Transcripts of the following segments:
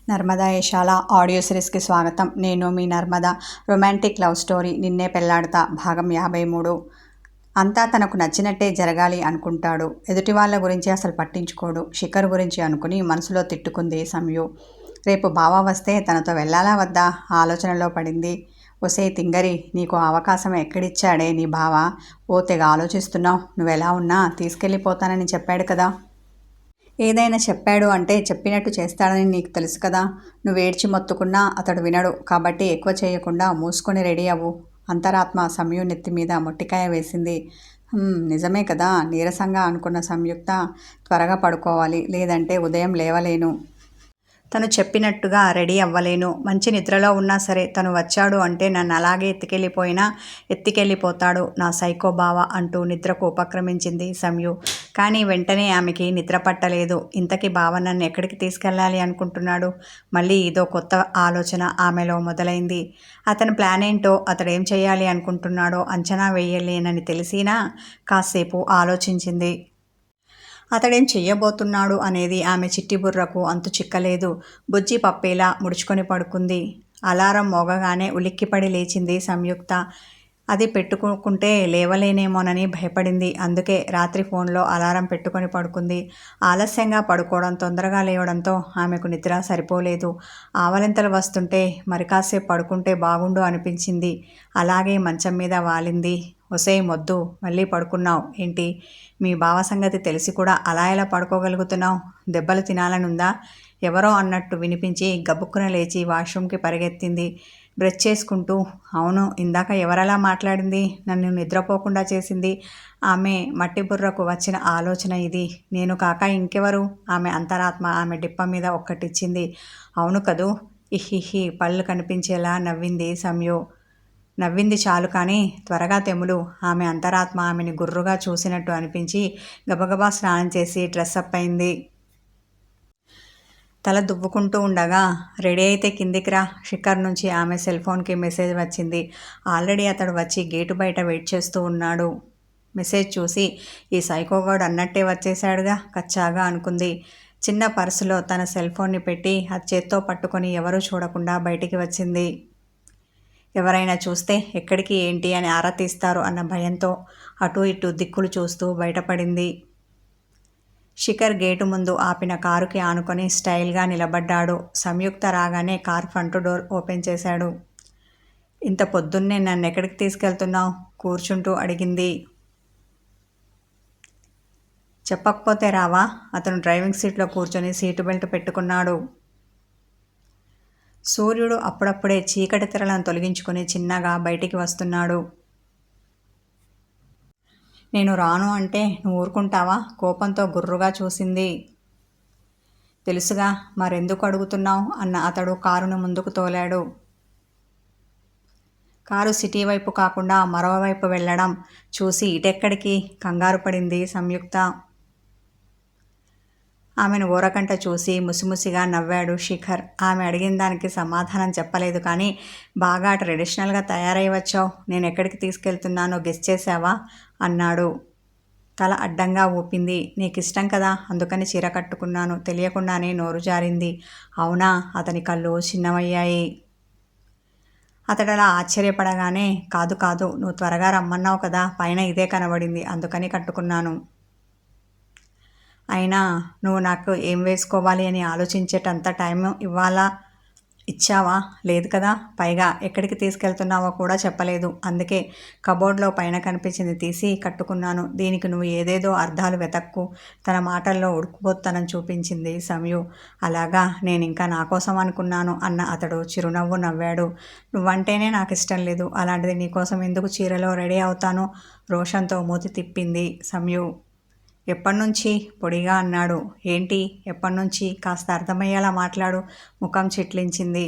Narmada యశాల audio సిరీస్కి స్వాగతం. నేను మీ Narmada. Romantic love story నిన్నే పెళ్లాడతా భాగం 53. అంతా తనకు నచ్చినట్టే జరగాలి అనుకుంటాడు. ఎదుటి వాళ్ళ గురించి అసలు పట్టించుకోడు. శిఖర్ గురించి అనుకుని మనసులో తిట్టుకుంది సంయు. రేపు బావ వస్తే తనతో వెళ్ళాలా వద్దా ఆలోచనలో పడింది. ఒసే తింగరి, నీకు అవకాశం ఎక్కడిచ్చాడే నీ బావ? ఓ తెగ ఆలోచిస్తున్నావు. నువ్వెలా ఉన్నా తీసుకెళ్ళిపోతానని చెప్పాడు కదా. ఏదైనా చెప్పాడు అంటే చెప్పినట్టు చేస్తాడని నీకు తెలుసు కదా. నువ్వేడ్చి మొత్తుకున్నా అతడు వినడు. కాబట్టి ఎక్కువ చేయకుండా మూసుకొని రెడీ అవ్వు. అంతరాత్మ సంయు నెత్తి మీద మొట్టికాయ వేసింది. నిజమే కదా, నీరసంగా అనుకున్న సంయుక్త. త్వరగా పడుకోవాలి, లేదంటే ఉదయం లేవలేను. తను చెప్పినట్టుగా రెడీ అవ్వలేను. మంచి నిద్రలో ఉన్నా సరే తను వచ్చాడు అంటే నన్ను అలాగే ఎత్తికెళ్ళిపోతాడు నా సైకో బావ అంటూ నిద్రకు ఉపక్రమించింది సంయు. కానీ వెంటనే ఆమెకి నిద్ర పట్టలేదు. ఇంతకీ బావ నన్ను ఎక్కడికి తీసుకెళ్ళాలి అనుకుంటున్నాడు? మళ్ళీ ఇదో కొత్త ఆలోచన ఆమెలో మొదలైంది. అతని ప్లాన్ ఏంటో, అతడేం చేయాలి అనుకుంటున్నాడో అంచనా వేయలేనని తెలిసినా కాసేపు ఆలోచించింది. అతడేం చెయ్యబోతున్నాడు అనేది ఆమె చిట్టి బుర్రకు అంతు చిక్కలేదు. బుజ్జి పప్పేలా ముడుచుకొని పడుకుంది. అలారం మోగగానే ఉలిక్కిపడి లేచింది సంయుక్త. అది పెట్టుకుంటే లేవలేనేమోనని భయపడింది. అందుకే రాత్రి ఫోన్లో అలారం పెట్టుకొని పడుకుంది. ఆలస్యంగా పడుకోవడం, తొందరగా లేవడంతో ఆమెకు నిద్ర సరిపోలేదు. ఆవలింతలు వస్తుంటే మరి కాసేపు పడుకుంటే బాగుండు అనిపించింది. అలాగే మంచం మీద వాలింది. ఒసేయ్ మొద్దు, మళ్ళీ పడుకున్నావు ఏంటి? మీ బావ సంగతి తెలిసి కూడా అలా ఎలా పడుకోగలుగుతున్నావు? దెబ్బలు తినాలనుందా? ఎవరో అన్నట్టు వినిపించి గబుక్కున లేచి వాష్రూమ్కి పరిగెత్తింది బ్రష్ చేసుకుంటూ. అవును, ఇందాక ఎవరలా మాట్లాడింది, నన్ను నిద్రపోకుండా చేసింది? ఆమె మట్టి బుర్రకు వచ్చిన ఆలోచన ఇది. నేను కాక ఇంకెవరు? ఆమె అంతరాత్మ ఆమె డిప్ప మీద ఒక్కటిచ్చింది. అవును కదూ. ఇహిహి పళ్ళు కనిపించేలా నవ్వింది సంయు. నవ్వింది చాలు కానీ త్వరగా తెములు. ఆమె అంతరాత్మ ఆమెని గుర్రుగా చూసినట్టు అనిపించి గబగబా స్నానం చేసి డ్రెస్అప్ అయింది. తల దువ్వుకుంటూ ఉండగా, రెడీ అయితే కిందికి రా. శిఖర్ నుంచి ఆమె సెల్ ఫోన్కి మెసేజ్ వచ్చింది. ఆల్రెడీ అతడు వచ్చి గేటు బయట వెయిట్ చేస్తూ ఉన్నాడు. మెసేజ్ చూసి ఈ సైకోగాడు అన్నట్టే వచ్చేశాడుగా కచ్చాగా అనుకుంది. చిన్న పర్సులో తన సెల్ ఫోన్ని పెట్టి అది చేత్తో పట్టుకొని ఎవరూ చూడకుండా బయటికి వచ్చింది. ఎవరైనా చూస్తే ఎక్కడికి ఏంటి అని ఆరా తీస్తారు అన్న భయంతో అటూ ఇటూ దిక్కులు చూస్తూ బయటపడింది. శిఖర్ గేటు ముందు ఆపిన కారుకి ఆనుకొని స్టైల్గా నిలబడ్డాడు. సంయుక్త రాగానే కార్ ఫ్రంట్ డోర్ ఓపెన్ చేశాడు. ఇంత పొద్దున్నే నన్ను ఎక్కడికి తీసుకెళ్తున్నావు? కూర్చుంటూ అడిగింది. చెప్పకపోతే రావా? అతను డ్రైవింగ్ సీట్లో కూర్చొని సీటు బెల్ట్ పెట్టుకున్నాడు. సూర్యుడు అప్పుడప్పుడే చీకటి తెరలను తొలగించుకొని చిన్నగా బయటికి వస్తున్నాడు. నేను రాను అంటే నువ్వు ఊరుకుంటావా? కోపంతో గుర్రుగా చూసింది. తెలుసుగా, మరెందుకు అడుగుతున్నావు అన్న అతడు కారును ముందుకు తోలాడు. కారు సిటీ వైపు కాకుండా మరోవైపు వెళ్ళడం చూసి ఇటెక్కడికి కంగారు పడింది సంయుక్త. ఆమెను ఓరకంట చూసి ముసిముసిగా నవ్వాడు శిఖర్. ఆమె అడిగిన దానికి సమాధానం చెప్పలేదు కానీ, బాగా ట్రెడిషనల్గా తయారై వచ్చావు. నేను ఎక్కడికి తీసుకెళ్తున్నానో గెస్ చేశావా అన్నాడు. తల అడ్డంగా ఊపింది. నీకిష్టం కదా, అందుకని చీర కట్టుకున్నాను. తెలియకుండానే నోరు జారింది. అవునా? అతని కళ్ళు చిన్నవయ్యాయి. అతడలా ఆశ్చర్యపడగానే, కాదు కాదు, నువ్వు త్వరగా రమ్మన్నావు కదా, పైన ఇదే కనబడింది, అందుకని కట్టుకున్నాను. అయినా నువ్వు నాకు ఏం వేసుకోవాలి అని ఆలోచించేటంత టైం ఇచ్చావా? లేదు కదా. పైగా ఎక్కడికి తీసుకెళ్తున్నావో కూడా చెప్పలేదు. అందుకే కబోర్డ్లో పైన కనిపించింది తీసి కట్టుకున్నాను. దీనికి నువ్వు ఏదేదో అర్థాలు వెతక్కు. తన మాటల్లో ఉడుకుబోత్తనం చూపించింది సంయు. అలాగా, నేనింకా నా కోసం అనుకున్నాను అన్న అతడు చిరునవ్వు నవ్వాడు. నువ్వంటేనే నాకు ఇష్టం లేదు. అలాంటిది నీకోసం ఎందుకు చీరలో రెడీ అవుతాను? రోషంతో మూతి తిప్పింది సంయు. ఎప్పటినుంచి? పొడిగా అన్నాడు. ఏంటి ఎప్పటినుంచి? కాస్త అర్థమయ్యేలా మాట్లాడు. ముఖం చిట్లించింది.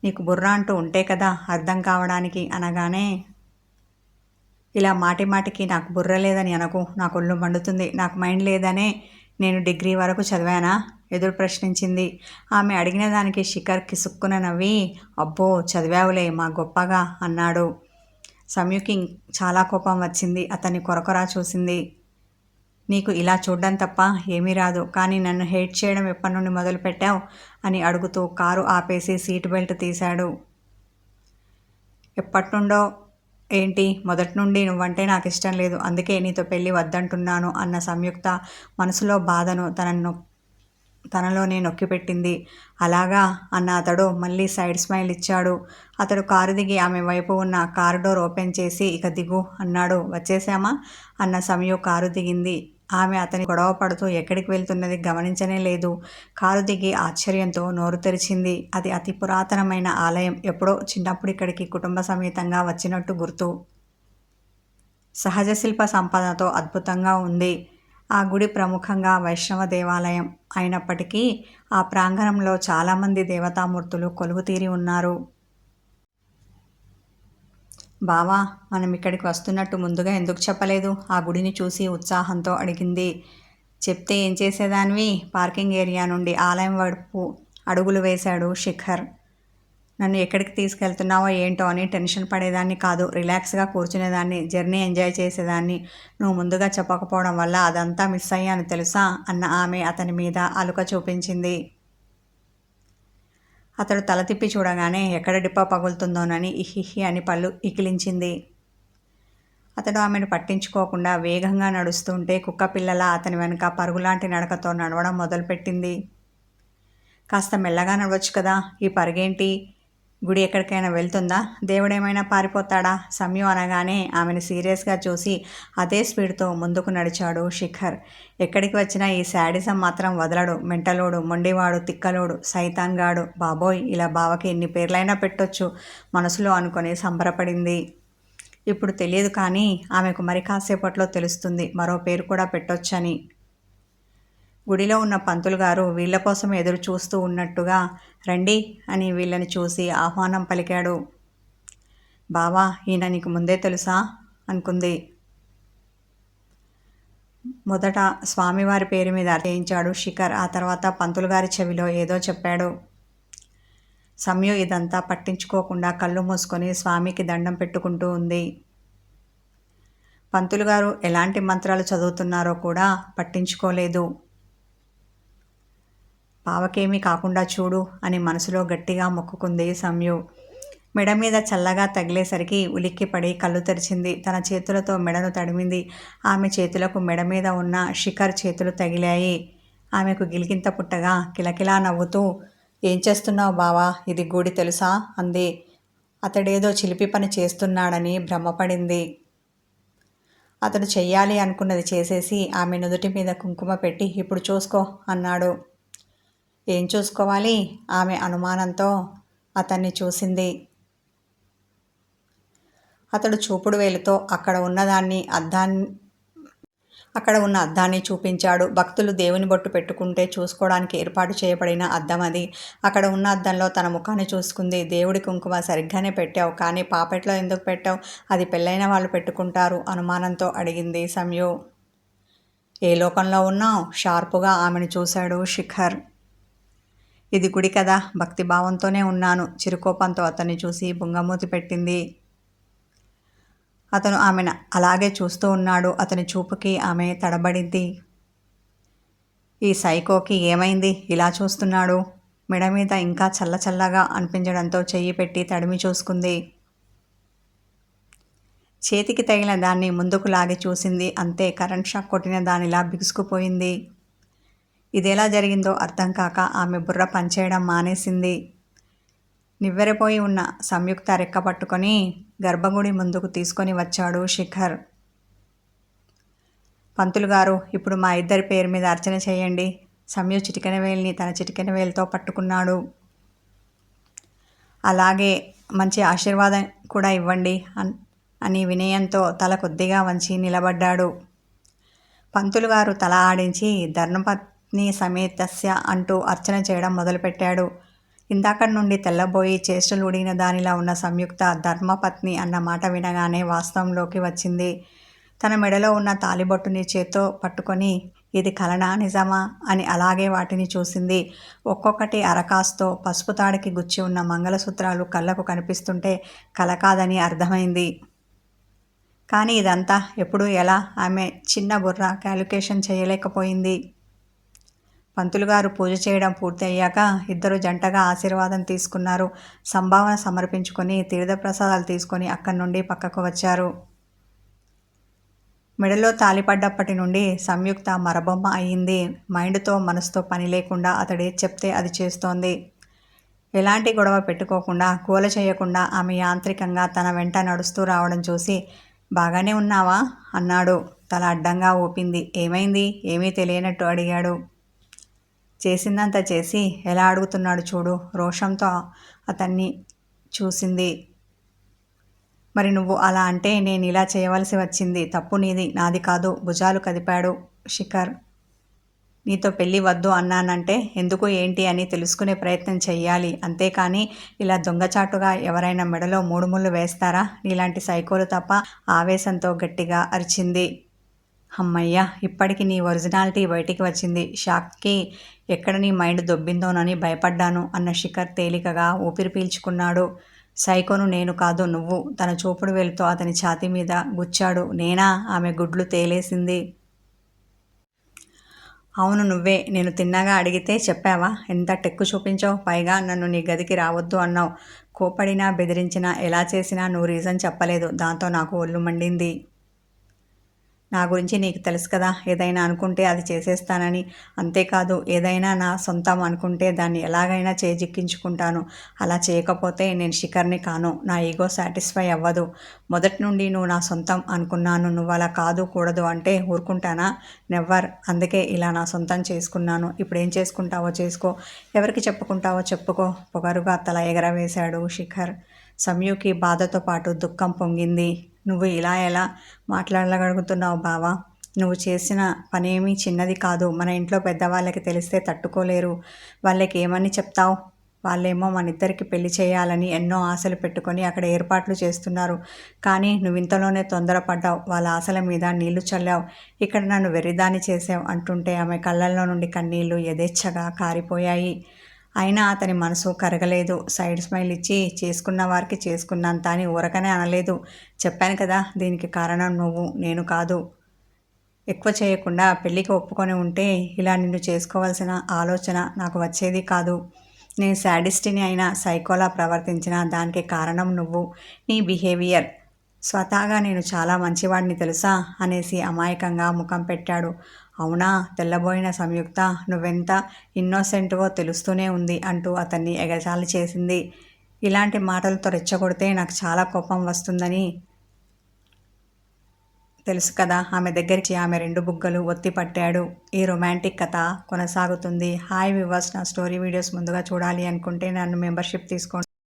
నీకు బుర్ర అంటూ ఉంటే కదా అర్థం కావడానికి అనగానే, ఇలా మాటిమాటికి నాకు బుర్ర లేదని అనకు. నాకు ఒళ్ళు మండుతుంది. నాకు మైండ్ లేదనే నేను డిగ్రీ వరకు చదివానా? ఎదురు ప్రశ్నించింది. ఆమె అడిగిన దానికి శిఖర్ కిసుక్కున నవ్వి, అబ్బో చదివావులే మా గొప్పగా అన్నాడు. సంయుకి చాలా కోపం వచ్చింది. అతన్ని కొరకొరా చూసింది. నీకు ఇలా చూడడం తప్ప ఏమీ రాదు, కానీ నన్ను హేట్ చేయడం ఎప్పటి నుండి మొదలుపెట్టావు అని అడుగుతూ కారు ఆపేసి సీట్ బెల్ట్ తీశాడు. ఎప్పటి నుండో ఏంటి? మొదటి నుండి నువ్వంటే నాకు ఇష్టం లేదు, అందుకే నీతో పెళ్ళి వద్దంటున్నాను అన్న సంయుక్త మనసులో బాధను తనలోనే నొక్కిపెట్టింది. అలాగా అన్న అతడు మళ్ళీ సైడ్ స్మైల్ ఇచ్చాడు. అతడు కారు దిగి ఆమె వైపు ఉన్న కారు డోర్ ఓపెన్ చేసి ఇక దిగు అన్నాడు. వచ్చేసామా అన్న సమయం కారు దిగింది. ఆమె అతని గొడవ పడుతూ ఎక్కడికి వెళ్తున్నది గమనించనే లేదు. కారు దిగి ఆశ్చర్యంతో నోరు తెరిచింది. అది అతి పురాతనమైన ఆలయం. ఎప్పుడో చిన్నప్పుడు ఇక్కడికి కుటుంబ సమేతంగా వచ్చినట్టు గుర్తు. సహజ శిల్ప సంపదతో అద్భుతంగా ఉంది. ఆ గుడి ప్రముఖంగా వైష్ణవ దేవాలయం అయినప్పటికీ ఆ ప్రాంగణంలో చాలామంది దేవతామూర్తులు కొలువుతీరి ఉన్నారు. బావా, మనం ఇక్కడికి వస్తున్నట్టు ముందుగా ఎందుకు చెప్పలేదు? ఆ గుడిని చూసి ఉత్సాహంతో అడిగింది. చెప్తే ఏం చేసేదానివి? పార్కింగ్ ఏరియా నుండి ఆలయం వైపు అడుగులు వేశాడు శిఖర్. నన్ను ఎక్కడికి తీసుకెళ్తున్నావో ఏంటో అని టెన్షన్ పడేదాన్ని కాదు, రిలాక్స్గా కూర్చునేదాన్ని, జర్నీ ఎంజాయ్ చేసేదాన్ని. నువ్వు ముందుగా చెప్పకపోవడం వల్ల అదంతా మిస్ అయ్యాను తెలుసా అన్న ఆమె అతని మీద అలుక చూపించింది. అతడు తల తిప్పి చూడగానే ఎక్కడ డిప్ప పగులుతుందోనని ఇహిహి అని పళ్ళు ఇకిలించింది. అతడు ఆమెను పట్టించుకోకుండా వేగంగా నడుస్తుంటే కుక్కపిల్లలా అతని వెనుక పరుగులాంటి నడకతో నడవడం మొదలుపెట్టింది. కాస్త మెల్లగా నడవచ్చు కదా, ఈ పరుగేంటి? గుడి ఎక్కడికైనా వెళ్తుందా? దేవుడేమైనా పారిపోతాడా? సమయం అనగానే ఆమెను సీరియస్గా చూసి అదే స్పీడ్తో ముందుకు నడిచాడు శిఖర్. ఎక్కడికి వచ్చినా ఈ శాడిజం మాత్రం వదలడు. మెంటలోడు, మొండివాడు, తిక్కలోడు, సైతాన్గాడు. బాబోయ్, ఇలా బావకి ఎన్ని పేర్లైనా పెట్టొచ్చు మనసులో అనుకొని సంబరపడింది. ఇప్పుడు తెలియదు, కానీ ఆమెకు మరి కాసేపట్లో తెలుస్తుంది మరో పేరు కూడా పెట్టొచ్చని. గుడిలో ఉన్న పంతులు గారు వీళ్ల కోసం ఎదురు చూస్తూ ఉన్నట్టుగా రండి అని వీళ్ళని చూసి ఆహ్వానం పలికాడు. బావా, ఈయన నీకు ముందే తెలుసా అనుకుంది. మొదట స్వామివారి పేరు మీద చేయించాడు శిఖర్. ఆ తర్వాత పంతులు గారి చెవిలో ఏదో చెప్పాడు. సమయం ఇదంతా పట్టించుకోకుండా కళ్ళు మూసుకొని స్వామికి దండం పెట్టుకుంటూ ఉంది. పంతులు గారు ఎలాంటి మంత్రాలు చదువుతున్నారో కూడా పట్టించుకోలేదు. బావకేమీ కాకుండా చూడు అని మనసులో గట్టిగా మొక్కుకుంది సంయు. మెడ మీద చల్లగా తగిలేసరికి ఉలిక్కిపడి కళ్ళు తెరిచింది. తన చేతులతో మెడను తడిమింది. ఆమె చేతులకు మెడ మీద ఉన్న శిఖర్ చేతులు తగిలాయి. ఆమెకు గిలిగింత పుట్టగా కిలకిలా నవ్వుతూ, ఏం చేస్తున్నావు బావా? ఇది గుడి తెలుసా అంది. అతడేదో చిలిపి పని చేస్తున్నాడని భ్రమపడింది. అతడు చెయ్యాలి అనుకున్నది చేసేసి ఆమె నుదుటి మీద కుంకుమ పెట్టి ఇప్పుడు చూసుకో అన్నాడు. ఏం చూసుకోవాలి? ఆమె అనుమానంతో అతన్ని చూసింది. అతడు చూపుడు వేలుతో అక్కడ ఉన్న అద్దాన్ని చూపించాడు. భక్తులు దేవుని బొట్టు పెట్టుకుంటే చూసుకోవడానికి ఏర్పాటు చేయబడిన అద్దం అది. అక్కడ ఉన్న అద్దంలో తన ముఖాన్ని చూసుకుంది. దేవుడి కుంకుమ సరిగ్గానే పెట్టావు, కానీ పాపెట్లో ఎందుకు పెట్టావు? అది పెళ్ళైన వాళ్ళు పెట్టుకుంటారు అనుమానంతో అడిగింది సంయు. ఏ లోకంలో ఉన్నావు? షార్పుగా ఆమెను చూశాడు శిఖర్. ఇది గుడి కదా, భక్తిభావంతోనే ఉన్నాను. చిరుకోపంతో అతన్ని చూసి బుంగమూతి పెట్టింది. అతను ఆమెను అలాగే చూస్తూ ఉన్నాడు. అతని చూపుకి ఆమె తడబడింది. ఈ సైకోకి ఏమైంది? ఇలా చూస్తున్నాడు. మెడ మీద ఇంకా చల్లచల్లగా అనిపించడంతో చెయ్యి పెట్టి తడిమి చూసుకుంది. చేతికి తగిలిన దాన్ని ముందుకు లాగి చూసింది. అంతే, కరెంట్ షాక్ కొట్టిన దానిలా బిగుసుకుపోయింది. ఇదెలా జరిగిందో అర్థం కాక ఆమె బుర్ర పనిచేయడం మానేసింది. నివ్వెరపోయి ఉన్న సంయుక్త రెక్క పట్టుకొని గర్భగుడి ముందుకు తీసుకొని వచ్చాడు శిఖర్. పంతులు గారు, ఇప్పుడు మా ఇద్దరి పేరు మీద అర్చన చేయండి. సంయు చిటికెన వేలిని తన చిటికెన వేలితో పట్టుకున్నాడు. అలాగే మంచి ఆశీర్వాదం కూడా ఇవ్వండి అని వినయంతో తల కొద్దిగా వంచి నిలబడ్డాడు. పంతులు గారు తల ఆడించి ధర్మపత్ని సమేతస్య అంటూ అర్చన చేయడం మొదలుపెట్టాడు. ఇందాకటి నుండి తెల్లబోయి చేష్టలు ఉడిగిన దానిలా ఉన్న సంయుక్త ధర్మపత్ని అన్న మాట వినగానే వాస్తవంలోకి వచ్చింది. తన మెడలో ఉన్న తాలిబొట్టుని చేత్తో పట్టుకొని ఇది కలనా నిజమా అని అలాగే వాటిని చూసింది. ఒక్కొక్కటి అరకాస్తో పసుపు తాడికి గుచ్చి ఉన్న మంగళసూత్రాలు కళ్ళకు కనిపిస్తుంటే కల కాదని అర్థమైంది. కానీ ఇదంతా ఎప్పుడు ఎలా ఆమె చిన్న బుర్ర క్యాలిక్యులేషన్ చేయలేకపోయింది. పంతులు గారు పూజ చేయడం పూర్తి అయ్యాక ఇద్దరు జంటగా ఆశీర్వాదం తీసుకున్నారు. సంభావన సమర్పించుకొని తీర్థప్రసాదాలు తీసుకొని అక్కడి నుండి పక్కకు వచ్చారు. మెడలో తాళిపడ్డప్పటి నుండి సంయుక్త మరబొమ్మ అయ్యింది. మైండ్తో మనసుతో పని లేకుండా అతడే చెప్తే అది చేస్తోంది. ఎలాంటి గొడవ పెట్టుకోకుండా గోల చేయకుండా ఆమె యాంత్రికంగా తన వెంట నడుస్తూ రావడం చూసి బాగానే ఉన్నావా అన్నాడు. తల అడ్డంగా ఊపింది. ఏమైంది? ఏమీ తెలియనట్టు అడిగాడు. చేసిందంతా చేసి ఎలా అడుగుతున్నాడు చూడు. రోషంతో అతన్ని చూసింది. మరి నువ్వు అలా అంటే నేను ఇలా చేయవలసి వచ్చింది. తప్పు నీది, నాది కాదు. భుజాలు కదిపాడు శిఖర్. నీతో పెళ్ళి వద్దు అన్నానంటే ఎందుకు ఏంటి అని తెలుసుకునే ప్రయత్నం చెయ్యాలి. అంతేకాని ఇలా దొంగచాటుగా ఎవరైనా మెడలో 3 ముళ్ళు వేస్తారా? నీలాంటి సైకోలు తప్ప. ఆవేశంతో గట్టిగా అరిచింది. హమ్మయ్య, ఇప్పటికి నీ ఒరిజినాలిటీ బయటికి వచ్చింది. షాక్కి ఎక్కడ నీ మైండ్ దొబ్బిందోనని భయపడ్డాను అన్న శిఖర్ తేలికగా ఊపిరి పీల్చుకున్నాడు. సైకోను నేను కాదు నువ్వు. తన చూపుడు వేలుతో అతని ఛాతీ మీద గుచ్చాడు. నేనా? ఆమె గుడ్లు తేలేసింది. అవును నువ్వే. నేను తిన్నగా అడిగితే చెప్పావా? ఎంత టెక్కు చూపించావు. పైగా నన్ను నీ గదికి రావద్దు అన్నావు. కోపడినా బెదిరించినా ఎలా చేసినా నువ్వు రీజన్ చెప్పలేదు. దాంతో నాకు ఒళ్ళు మండింది. నా గురించి నీకు తెలుసు కదా, ఏదైనా అనుకుంటే అది చేసేస్తానని. అంతేకాదు ఏదైనా నా సొంతం అనుకుంటే దాన్ని ఎలాగైనా చేజిక్కించుకుంటాను. అలా చేయకపోతే నేను శిఖర్ని కాను. నా ఈగో సాటిస్ఫై అవ్వదు. మొదటి నుండి నువ్వు నా సొంతం అనుకున్నాను. నువ్వు అలా కాదు కూడదు అంటే ఊరుకుంటానా? నెవ్వర్. అందుకే ఇలా నా సొంతం చేసుకున్నాను. ఇప్పుడేం చేసుకుంటావో చేసుకో. ఎవరికి చెప్పుకుంటావో చెప్పుకో. పొగరుగా తల ఎగరవేశాడు శిఖర్. సంయుకి బాధతో పాటు దుఃఖం పొంగింది. నువ్వు ఇలా ఎలా మాట్లాడగలుగుతున్నావు బావా? నువ్వు చేసిన పనేమీ చిన్నది కాదు. మన ఇంట్లో పెద్దవాళ్ళకి తెలిస్తే తట్టుకోలేరు. వాళ్ళకి ఏమని చెప్తావు? వాళ్ళేమో మనిద్దరికి పెళ్లి చేయాలని ఎన్నో ఆశలు పెట్టుకొని అక్కడ ఏర్పాట్లు చేస్తున్నారు. కానీ నువ్వింతలోనే తొందరపడ్డావు. వాళ్ళ ఆశల మీద నీళ్లు చల్లావు. ఇక్కడ నన్ను వెర్రిదాన్ని చేసావు అంటుంటే ఆమె కళ్ళల్లో నుండి కన్నీళ్లు యథేచ్ఛగా కారిపోయాయి. అయినా అతని మనసు కరగలేదు. సైడ్ స్మైల్ ఇచ్చి చేసుకున్న వారికి చేసుకున్నంత అని ఊరకనే అనలేదు. చెప్పాను కదా, దీనికి కారణం నువ్వు, నేను కాదు. ఎక్కువ చేయకుండా పెళ్ళికి ఒప్పుకొని ఉంటే ఇలా నిన్ను చేసుకోవాల్సిన ఆలోచన నాకు వచ్చేది కాదు. నేను శాడిస్ట్ని అయినా సైకోలా ప్రవర్తించిన దానికి కారణం నువ్వు, నీ బిహేవియర్. స్వతహాగా నేను చాలా మంచివాడిని తెలుసా అనేసి అమాయకంగా ముఖం పెట్టాడు. అవునా? తెల్లబోయిన సంయుక్త నువ్వెంత ఇన్నోసెంట్వో తెలుస్తూనే ఉంది అంటూ అతన్ని ఎగతాళి చేసింది. ఇలాంటి మాటలతో రెచ్చగొడితే నాకు చాలా కోపం వస్తుందని తెలుసు కదా. ఆమె దగ్గరికి ఆమె 2 బుగ్గలు ఒత్తి పట్టాడు. ఈ రొమాంటిక్ కథ కొనసాగుతుంది. హాయ్ వ్యూవర్స్, నా స్టోరీ వీడియోస్ ముందుగా చూడాలి అనుకుంటే నన్ను మెంబర్షిప్ తీసుకోండి.